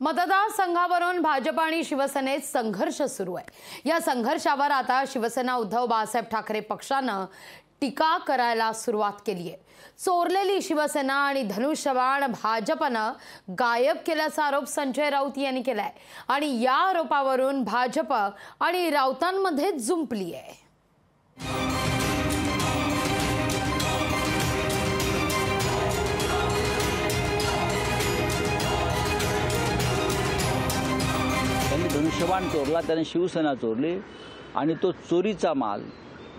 मतदारसंघावरून भाजप आणि शिवसेनेत संघर्ष सुरू आहे। या संघर्षावर आता शिवसेना उद्धव बाळासाहेब ठाकरे पक्षानं टीका करायला सुरुवात केली आहे। चोरलेली शिवसेना आणि धनुष्यबाण भाजपनं गायब केल्याचा आरोप संजय राऊत यांनी केलाय आणि या आरोपावरून भाजप आणि राऊतांमध्ये जुंपली आहे। धनुष्यबाण चोरला, त्याने शिवसेना चोरली आणि तो चोरीचा माल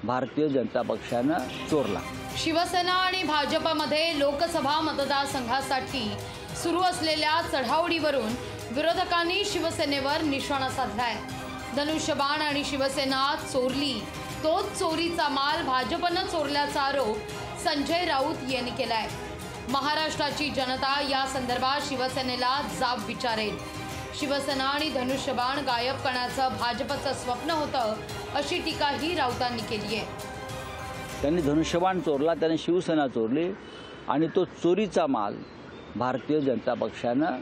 भारतीय जनता पक्षानं चोरला। शिवसेना आणि भाजपमध्ये लोकसभा मतदारसंघासाठी सुरू असलेल्या चढाओढीवरून विरोधकांनी शिवसेनेवर निशाणा साधलाय। धनुष्यबाण आणि शिवसेना चोरली, तोच चोरीचा माल भाजपनं चोरल्याचा आरोप संजय राऊत यांनी केलाय। महाराष्ट्राची जनता या संदर्भात शिवसेनेला जाब विचारेल। शिवसेना आणि धनुष्यबाण गायब करण्याचं भाजपचं स्वप्न होतं, अशी टीकाही राऊतांनी केली आहे। त्यांनी धनुष्यबाण चोरला, त्याने शिवसेना चोरली आणि तो चोरीचा माल भारतीय जनता पक्षानं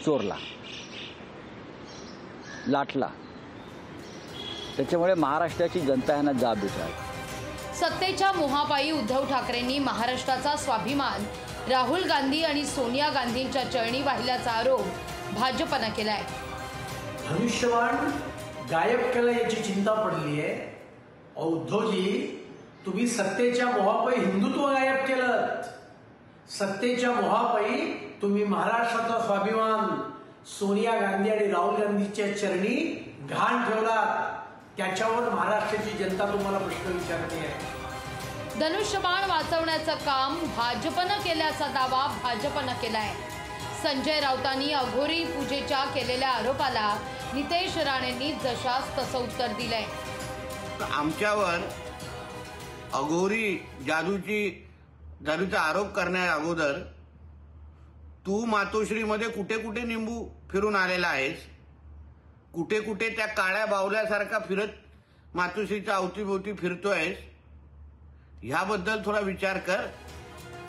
चोरला, लाटला। त्याच्यामुळे महाराष्ट्राची जनता यांना जाब विचारेल। सत्तेच्या मोहापायी उद्धव ठाकरेंनी महाराष्ट्राचा स्वाभिमान राहुल गांधी आणि सोनिया गांधींच्या चरणी वाहिल्याचा आरोप भाजपनं केलाय। धनुष्यबाण गायब केला याची चिंता पडली आहे। उद्धवजी, तुम्ही सत्तेच्या मोहापायी हिंदुत्व गायब केलं। सत्तेच्या मोहापायी तुम्ही महाराष्ट्राचा स्वाभिमान सोनिया गांधी आणि राहुल गांधीच्या चरणी घाण ठेवला। त्याच्यावर महाराष्ट्राची जनता तुम्हाला प्रश्न विचारते आहे। धनुष्यबाण वाचवण्याचं काम भाजपनं केल्याचा दावा भाजपनं केलाय। संजय राऊतांनी अघोरी पूजेच्या केलेल्या आरोपाला नितेश राणेंनी जशास तसं उत्तर दिलंय। आमच्यावर अघोरी जादूचा आरोप करण्या अगोदर तू मातोश्रीमध्ये कुठे कुठे निंबू फिरून आलेला आहेस, कुठे कुठे त्या काळ्या बावल्यासारखा फिरत मातोश्रीच्या अवतीभोवती फिरतोयस, ह्याबद्दल थोडा विचार कर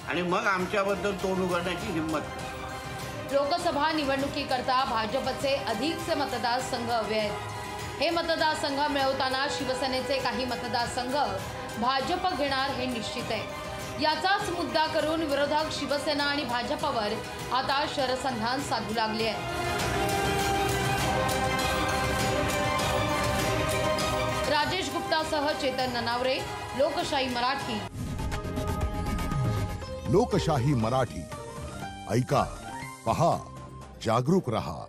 आणि मग आमच्याबद्दल तोंड उघडण्याची हिंमत कर। लोकसभा निवडणुकीकरता भाजपचे अधिकचे मतदारसंघ हवे आहेत। हे मतदारसंघ मिळवताना शिवसेनेचे काही मतदारसंघ भाजप घेणार हे निश्चित आहे। याचाच मुद्दा करून विरोधक शिवसेना आणि भाजपवर आता शरसंधान साधू लागले आहे। राजेश गुप्तासह चेतन ननावरे, लोकशाही मराठी। लोकशाही मराठी ऐका, पहा, जागरूक रहा।